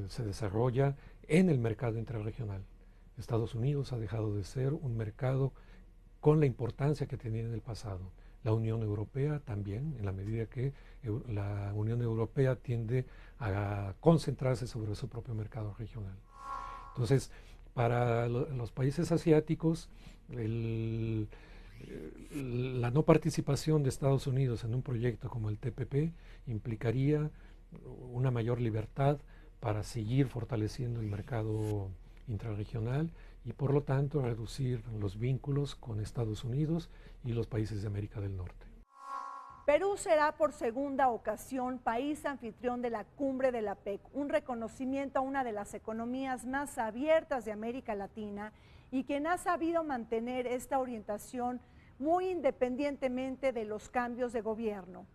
S4: se desarrolla en el mercado intrarregional. Estados Unidos ha dejado de ser un mercado con la importancia que tenía en el pasado. La Unión Europea también, en la medida que la Unión Europea tiende a concentrarse sobre su propio mercado regional. Entonces, para los países asiáticos, la no participación de Estados Unidos en un proyecto como el TPP implicaría una mayor libertad para seguir fortaleciendo el mercado intrarregional y por lo tanto reducir los vínculos con Estados Unidos y los países de América del Norte.
S1: Perú será por segunda ocasión país anfitrión de la cumbre de la APEC, un reconocimiento a una de las economías más abiertas de América Latina y quien ha sabido mantener esta orientación muy independientemente de los cambios de gobierno.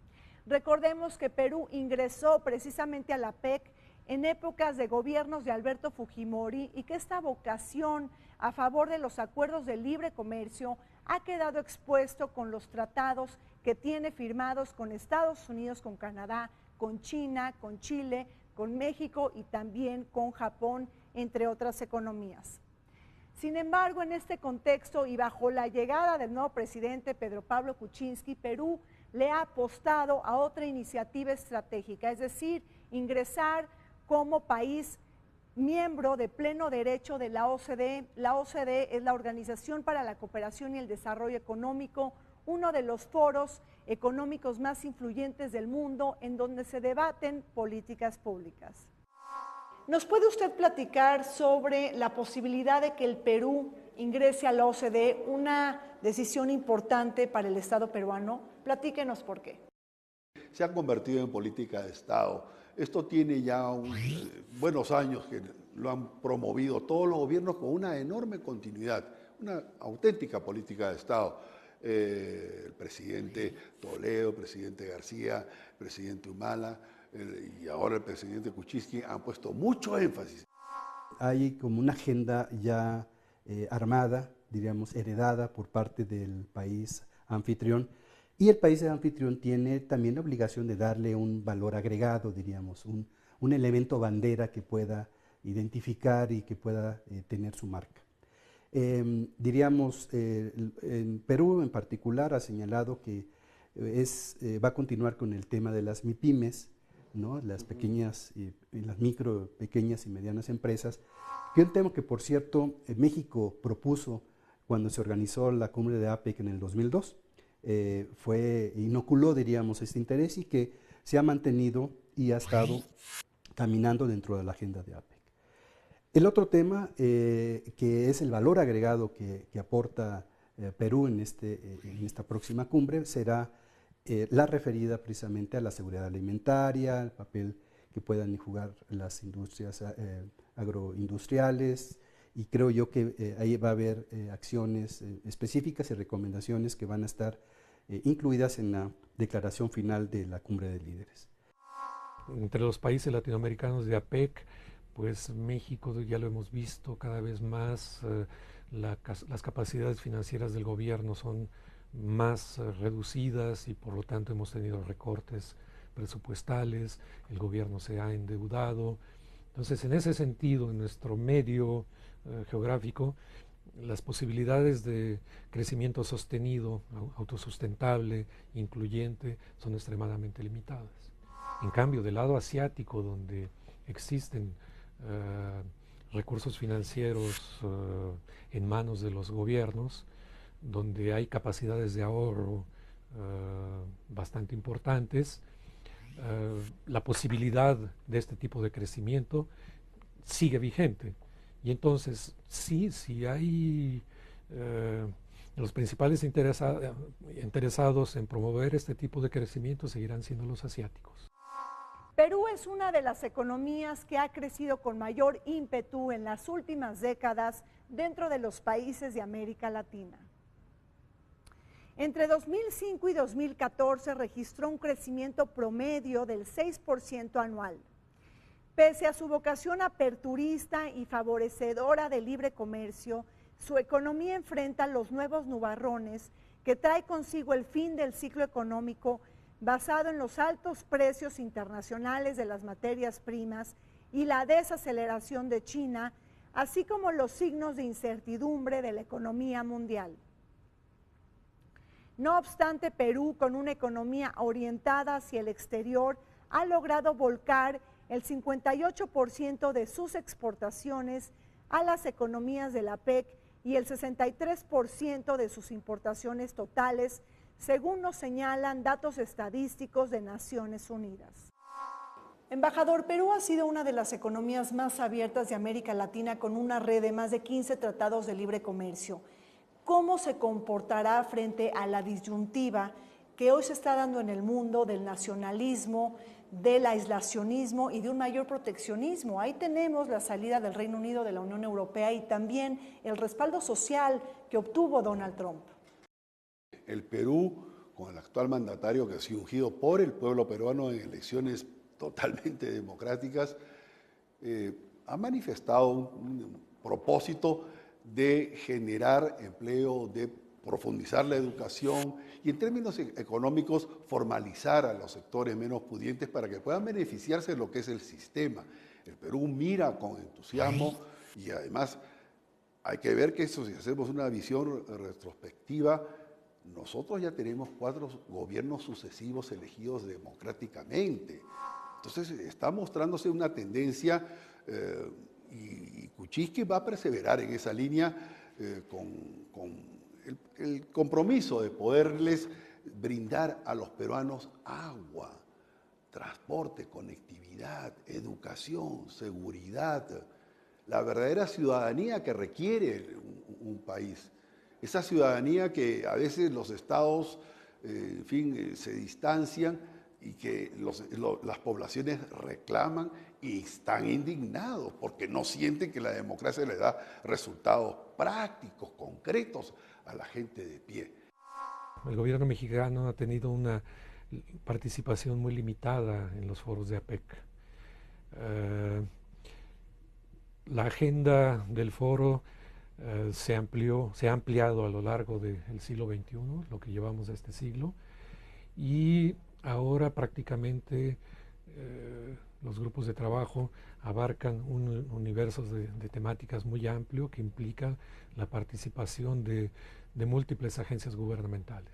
S1: Recordemos que Perú ingresó precisamente a la APEC en épocas de gobiernos de Alberto Fujimori y que esta vocación a favor de los acuerdos de libre comercio ha quedado expuesto con los tratados que tiene firmados con Estados Unidos, con Canadá, con China, con Chile, con México y también con Japón, entre otras economías. Sin embargo, en este contexto y bajo la llegada del nuevo presidente Pedro Pablo Kuczynski, Perú le ha apostado a otra iniciativa estratégica, es decir, ingresar como país miembro de pleno derecho de la OCDE. La OCDE es la Organización para la Cooperación y el Desarrollo Económico, uno de los foros económicos más influyentes del mundo en donde se debaten políticas públicas. ¿Nos puede usted platicar sobre la posibilidad de que el Perú ingrese a la OCDE, una decisión importante para el Estado peruano? Platíquenos por qué.
S3: Se ha convertido en política de Estado. Esto tiene ya buenos años que lo han promovido todos los gobiernos con una enorme continuidad, una auténtica política de Estado. El presidente Toledo, el presidente García, el presidente Humala y ahora el presidente Kuczynski han puesto mucho énfasis.
S5: Hay como una agenda ya armada, diríamos, heredada por parte del país anfitrión, y el país anfitrión tiene también la obligación de darle un valor agregado, diríamos, un elemento bandera que pueda identificar y que pueda tener su marca. Diríamos, en Perú en particular ha señalado que va a continuar con el tema de las MIPYMES, ¿no? Las pequeñas y las micro, pequeñas y medianas empresas, que es un tema que, por cierto, México propuso cuando se organizó la cumbre de APEC en el 2002. Inoculó, diríamos, este interés y que se ha mantenido y ha estado caminando dentro de la agenda de APEC. El otro tema, que es el valor agregado que aporta Perú en esta próxima cumbre, será la referida precisamente a la seguridad alimentaria, el papel que puedan jugar las industrias agroindustriales, y creo yo que ahí va a haber acciones específicas y recomendaciones que van a estar incluidas en la declaración final de la cumbre de líderes.
S4: Entre los países latinoamericanos de APEC, pues México, ya lo hemos visto cada vez más, las capacidades financieras del gobierno son más reducidas y por lo tanto hemos tenido recortes presupuestales, el gobierno se ha endeudado. Entonces, en ese sentido, en nuestro medio geográfico, las posibilidades de crecimiento sostenido, autosustentable, incluyente, son extremadamente limitadas. En cambio, del lado asiático, donde existen recursos financieros en manos de los gobiernos, donde hay capacidades de ahorro bastante importantes, la posibilidad de este tipo de crecimiento sigue vigente. Y entonces, sí hay los principales interesados en promover este tipo de crecimiento seguirán siendo los asiáticos.
S1: Perú es una de las economías que ha crecido con mayor ímpetu en las últimas décadas dentro de los países de América Latina. Entre 2005 y 2014 registró un crecimiento promedio del 6% anual. Pese a su vocación aperturista y favorecedora del libre comercio, su economía enfrenta los nuevos nubarrones que trae consigo el fin del ciclo económico basado en los altos precios internacionales de las materias primas y la desaceleración de China, así como los signos de incertidumbre de la economía mundial. No obstante, Perú, con una economía orientada hacia el exterior, ha logrado volcar el 58% de sus exportaciones a las economías de la PEC y el 63% de sus importaciones totales, según nos señalan datos estadísticos de Naciones Unidas. Embajador, Perú ha sido una de las economías más abiertas de América Latina, con una red de más de 15 tratados de libre comercio. ¿Cómo se comportará frente a la disyuntiva que hoy se está dando en el mundo del nacionalismo, del aislacionismo y de un mayor proteccionismo? Ahí tenemos la salida del Reino Unido de la Unión Europea y también el respaldo social que obtuvo Donald Trump.
S3: El Perú, con el actual mandatario que ha sido ungido por el pueblo peruano en elecciones totalmente democráticas, ha manifestado un propósito de generar empleo, de profundizar la educación y, en términos económicos, formalizar a los sectores menos pudientes para que puedan beneficiarse de lo que es el sistema. El Perú mira con entusiasmo y además hay que ver que eso, si hacemos una visión retrospectiva, nosotros ya tenemos 4 gobiernos sucesivos elegidos democráticamente. Entonces está mostrándose una tendencia y Kuczynski va a perseverar en esa línea con el compromiso de poderles brindar a los peruanos agua, transporte, conectividad, educación, seguridad, la verdadera ciudadanía que requiere un país. Esa ciudadanía que a veces los estados, se distancian y que las poblaciones reclaman y están indignados porque no sienten que la democracia les da resultados prácticos, concretos a la gente de pie.
S4: El gobierno mexicano ha tenido una participación muy limitada en los foros de APEC. La agenda del foro se ha ampliado a lo largo del siglo XXI, lo que llevamos de este siglo, y ahora prácticamente los grupos de trabajo abarcan un universo de temáticas muy amplio que implica la participación de múltiples agencias gubernamentales.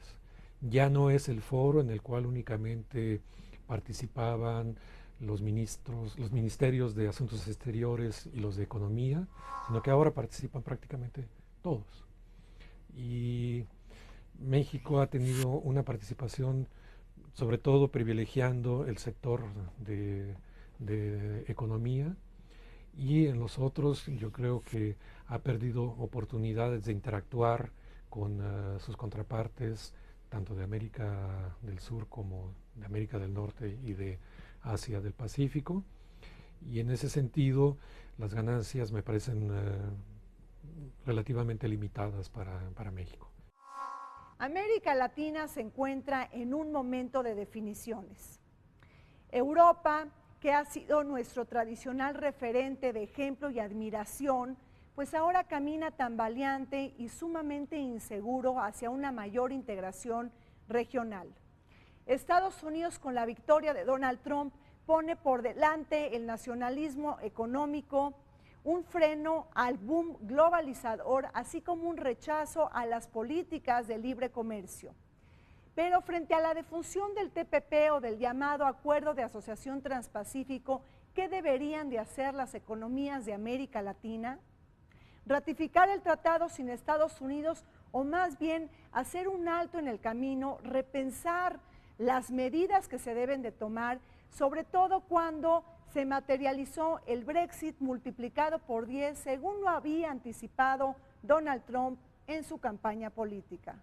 S4: Ya no es el foro en el cual únicamente participaban los ministerios de Asuntos Exteriores y los de Economía, sino que ahora participan prácticamente todos. Y México ha tenido una participación, sobre todo privilegiando el sector de economía, y en los otros yo creo que ha perdido oportunidades de interactuar con sus contrapartes, tanto de América del Sur como de América del Norte y de Asia del Pacífico. Y en ese sentido, las ganancias me parecen relativamente limitadas para México.
S1: América Latina se encuentra en un momento de definiciones. Europa, que ha sido nuestro tradicional referente de ejemplo y admiración, pues ahora camina tambaleante y sumamente inseguro hacia una mayor integración regional. Estados Unidos, con la victoria de Donald Trump, pone por delante el nacionalismo económico, un freno al boom globalizador, así como un rechazo a las políticas de libre comercio. Pero frente a la defunción del TPP o del llamado Acuerdo de Asociación Transpacífico, ¿qué deberían de hacer las economías de América Latina? ¿Ratificar el tratado sin Estados Unidos o más bien hacer un alto en el camino, repensar las medidas que se deben de tomar, sobre todo cuando se materializó el Brexit multiplicado por 10, según lo había anticipado Donald Trump en su campaña política?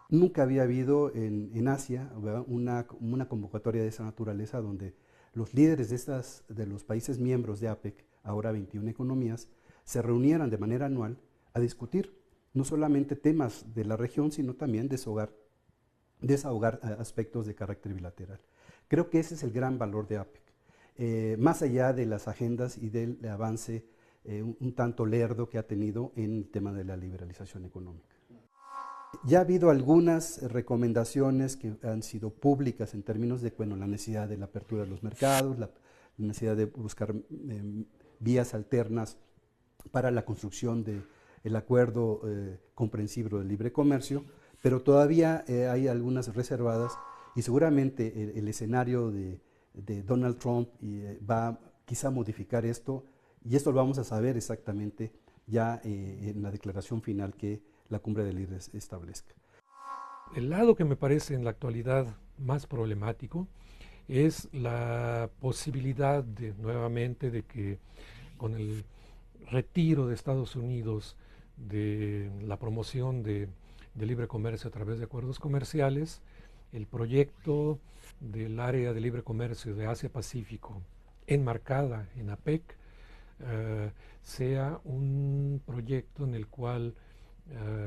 S5: Nunca había habido en Asia una convocatoria de esa naturaleza donde los líderes de los países miembros de APEC, ahora 21 economías, se reunieran de manera anual a discutir no solamente temas de la región, sino también desahogar aspectos de carácter bilateral. Creo que ese es el gran valor de APEC. Más allá de las agendas y del avance un tanto lerdo que ha tenido en el tema de la liberalización económica. Ya ha habido algunas recomendaciones que han sido públicas en términos de la necesidad de la apertura de los mercados, la necesidad de buscar vías alternas para la construcción del acuerdo comprensivo de libre comercio, pero todavía hay algunas reservadas y seguramente el escenario de Donald Trump va quizá a modificar esto, y esto lo vamos a saber exactamente ya en la declaración final que la cumbre de líderes establezca.
S4: El lado que me parece en la actualidad más problemático es la posibilidad nuevamente de que con el retiro de Estados Unidos de la promoción de libre comercio a través de acuerdos comerciales, el proyecto del área de libre comercio de Asia-Pacífico enmarcada en APEC sea un proyecto en el cual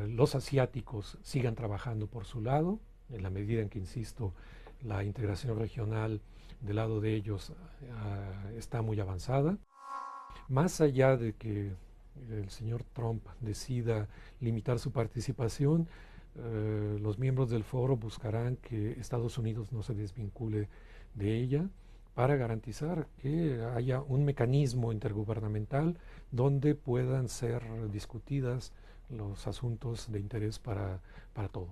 S4: los asiáticos sigan trabajando por su lado, en la medida en que, insisto, la integración regional del lado de ellos está muy avanzada. Más allá de que el señor Trump decida limitar su participación, los miembros del foro buscarán que Estados Unidos no se desvincule de ella para garantizar que haya un mecanismo intergubernamental donde puedan ser discutidas los asuntos de interés para todos.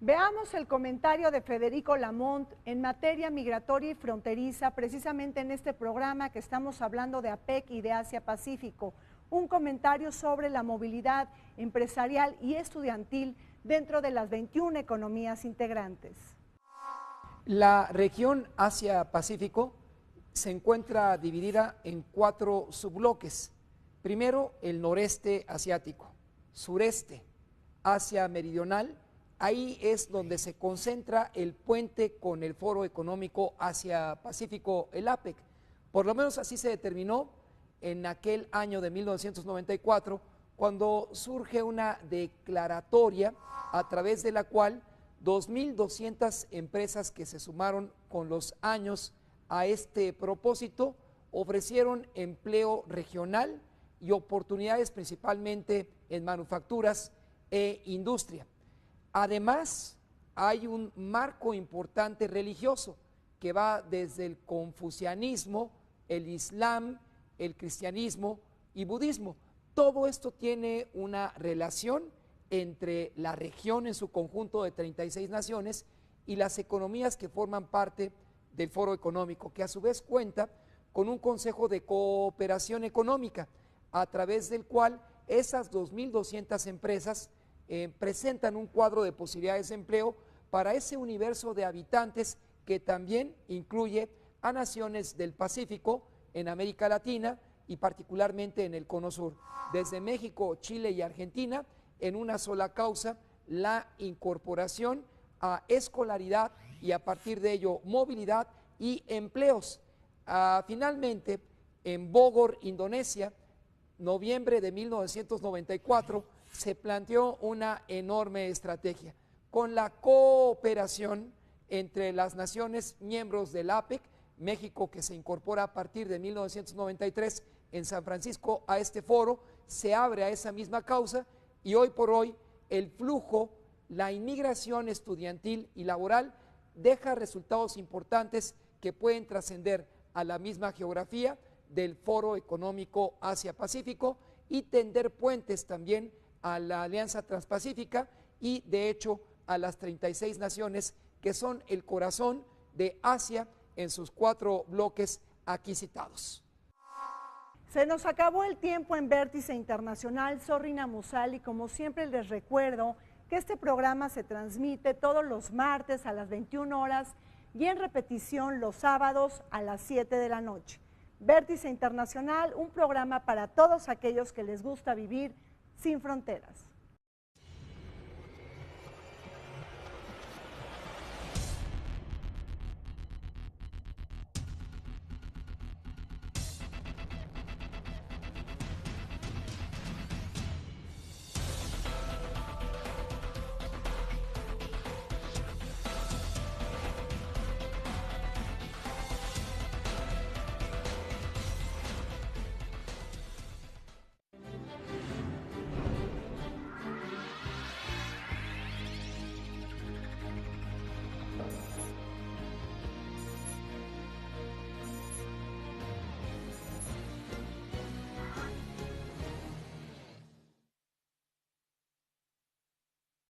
S1: Veamos el comentario de Federico Lamont en materia migratoria y fronteriza, precisamente en este programa que estamos hablando de APEC y de Asia-Pacífico. Un comentario sobre la movilidad empresarial y estudiantil dentro de las 21 economías integrantes.
S6: La región Asia-Pacífico se encuentra dividida en 4 subbloques. Primero, el noreste asiático, sureste, Asia meridional. Ahí es donde se concentra el puente con el Foro Económico Asia-Pacífico, el APEC. Por lo menos así se determinó en aquel año de 1994, cuando surge una declaratoria a través de la cual 2.200 empresas que se sumaron con los años a este propósito ofrecieron empleo regional y oportunidades principalmente en manufacturas e industria. Además, hay un marco importante religioso que va desde el confucianismo, el islam, el cristianismo y budismo. Todo esto tiene una relación entre la región en su conjunto de 36 naciones y las economías que forman parte del Foro Económico, que a su vez cuenta con un Consejo de Cooperación Económica, a través del cual esas 2.200 empresas presentan un cuadro de posibilidades de empleo para ese universo de habitantes que también incluye a naciones del Pacífico, en América Latina y particularmente en el Cono Sur, desde México, Chile y Argentina, en una sola causa, la incorporación a escolaridad y a partir de ello movilidad y empleos. Finalmente, en Bogor, Indonesia, noviembre de 1994, se planteó una enorme estrategia con la cooperación entre las naciones miembros del APEC, México que se incorpora a partir de 1993 en San Francisco a este foro, se abre a esa misma causa y hoy por hoy el flujo, la inmigración estudiantil y laboral deja resultados importantes que pueden trascender a la misma geografía del Foro Económico Asia-Pacífico y tender puentes también a la Alianza Transpacífica y de hecho a las 36 naciones que son el corazón de Asia en sus 4 bloques aquí citados.
S1: Se nos acabó el tiempo en Vértice Internacional. Soy Rina Musali, como siempre les recuerdo que este programa se transmite todos los martes a las 21 horas y en repetición los sábados a las 7 de la noche. Vértice Internacional, un programa para todos aquellos que les gusta vivir sin fronteras.